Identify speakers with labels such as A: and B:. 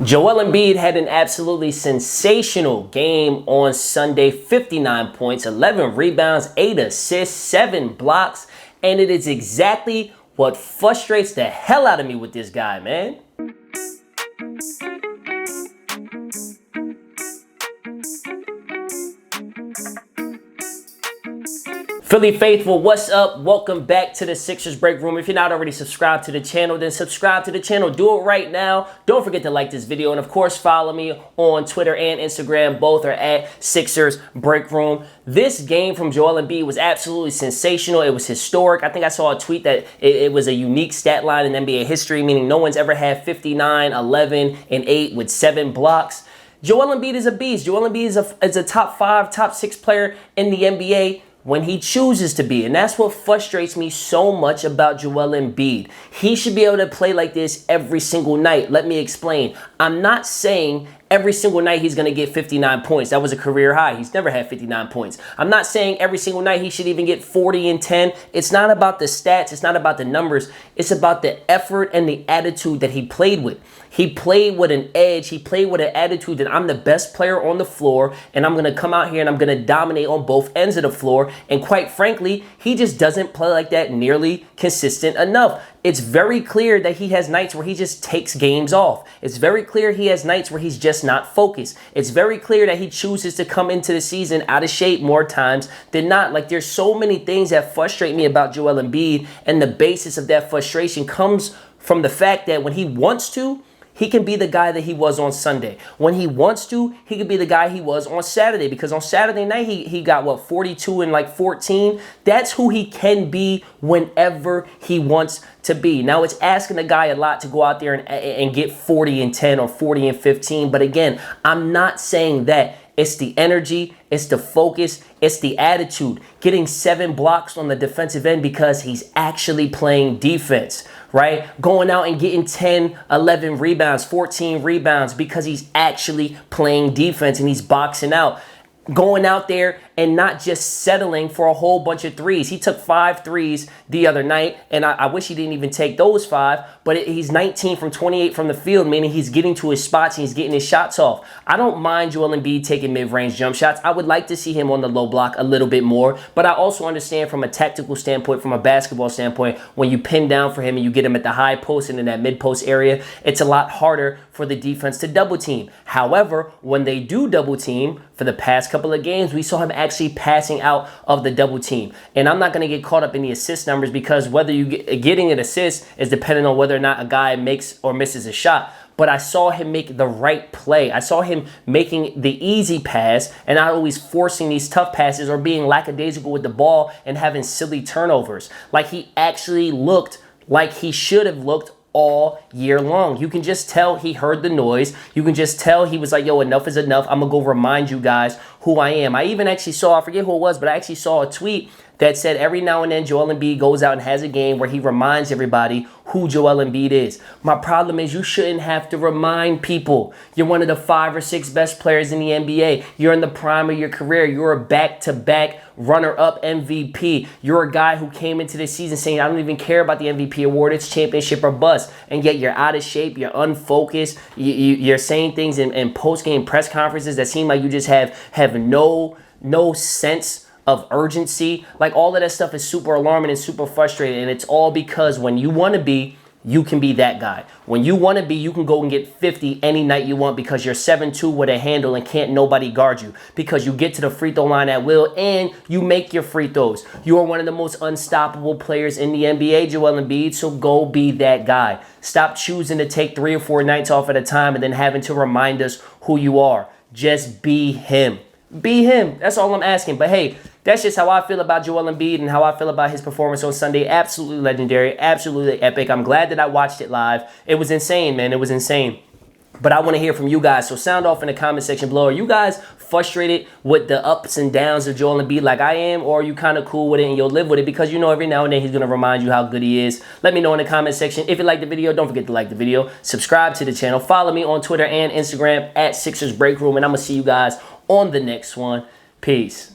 A: Joel Embiid had an absolutely sensational game on Sunday. 59 points, 11 rebounds, 8 assists, 7 blocks. And it is exactly what frustrates the hell out of me with this guy, man. Philly faithful, what's up? Welcome back to the Sixers Break Room. If you're not already subscribed to the channel, then subscribe to the channel. Do it right now. Don't forget to like this video. And of course, follow me on Twitter and Instagram. Both are at Sixers Break Room. This game from Joel Embiid was absolutely sensational. It was historic. I think I saw a tweet that it was a unique stat line in NBA history, meaning no one's ever had 59, 11, and 8 with 7 blocks. Joel Embiid is a beast. Joel Embiid is a top 5, top 6 player in the NBA when he chooses to be. And that's what frustrates me so much about Joel Embiid. He should be able to play like this every single night. Let me explain. I'm not saying every single night he's going to get 59 points. That was a career high. He's never had 59 points. I'm not saying every single night he should even get 40 and 10. It's not about the stats. It's not about the numbers. It's about the effort and the attitude that he played with. He played with an edge. He played with an attitude that I'm the best player on the floor and I'm going to come out here and I'm going to dominate on both ends of the floor. And quite frankly, he just doesn't play like that nearly consistent enough. It's very clear that he has nights where he just takes games off. It's very clear he has nights where he's just not focused. It's very clear that he chooses to come into the season out of shape more times than not. Like, there's so many things that frustrate me about Joel Embiid, and the basis of that frustration comes from the fact that when he wants to, he can be the guy that he was on Sunday. When he wants to, he can be the guy he was on Saturday. Because on Saturday night, he got, 42 and 14? That's who he can be whenever he wants to be. Now, it's asking the guy a lot to go out there and get 40 and 10 or 40 and 15. But again, I'm not saying that. It's the energy, it's the focus, it's the attitude. Getting 7 blocks on the defensive end because he's actually playing defense, right? Going out and getting 10, 11 rebounds, 14 rebounds because he's actually playing defense and he's boxing out. Going out there and not just settling for a whole bunch of threes. He took 5 threes the other night, and I wish he didn't even take those 5, but he's 19 from 28 from the field, meaning he's getting to his spots and he's getting his shots off. I don't mind Joel Embiid taking mid-range jump shots. I would like to see him on the low block a little bit more, but I also understand from a tactical standpoint, from a basketball standpoint, when you pin down for him and you get him at the high post and in that mid-post area, it's a lot harder for the defense to double team. However, when they do double team, for the past couple of games, we saw him actually passing out of the double team. And I'm not going to get caught up in the assist numbers because whether you getting an assist is dependent on whether or not a guy makes or misses a shot. But I saw him make the right play. I saw him making the easy pass and not always forcing these tough passes or being lackadaisical with the ball and having silly turnovers. Like, he actually looked like he should have looked all year long. You can just tell he heard the noise. You can just tell he was like, yo, enough is enough. I'm going to go remind you guys who I am. I even actually saw, I forget who it was, but I actually saw a tweet that said every now and then Joel Embiid goes out and has a game where he reminds everybody who Joel Embiid is. My problem is you shouldn't have to remind people. You're one of the 5 or 6 best players in the NBA. You're in the prime of your career. You're a back-to-back runner-up MVP. You're a guy who came into this season saying, I don't even care about the MVP award. It's championship or bust. And yet you're out of shape. You're unfocused. You're saying things in post-game press conferences that seem like you just have no sense of urgency. Like, all of that stuff is super alarming and super frustrating, and it's all because when you want to be, you can be that guy. When you want to be, you can go and get 50 any night you want because you're 7'2" with a handle and can't nobody guard you, because you get to the free throw line at will and you make your free throws. You are one of the most unstoppable players in the NBA, Joel Embiid, so go be that guy. Stop choosing to take 3 or 4 nights off at a time and then having to remind us who you are. Just be him. Be him. That's all I'm asking. But hey, that's just how I feel about Joel Embiid and how I feel about his performance on Sunday. Absolutely legendary. Absolutely epic. I'm glad that I watched it live. It was insane, man. It was insane. But I want to hear from you guys. So sound off in the comment section below. Are you guys frustrated with the ups and downs of Joel Embiid like I am? Or are you kind of cool with it and you'll live with it? Because you know every now and then he's going to remind you how good he is. Let me know in the comment section. If you like the video, don't forget to like the video. Subscribe to the channel. Follow me on Twitter and Instagram at Sixers Break Room. And I'm going to see you guys on the next one. Peace.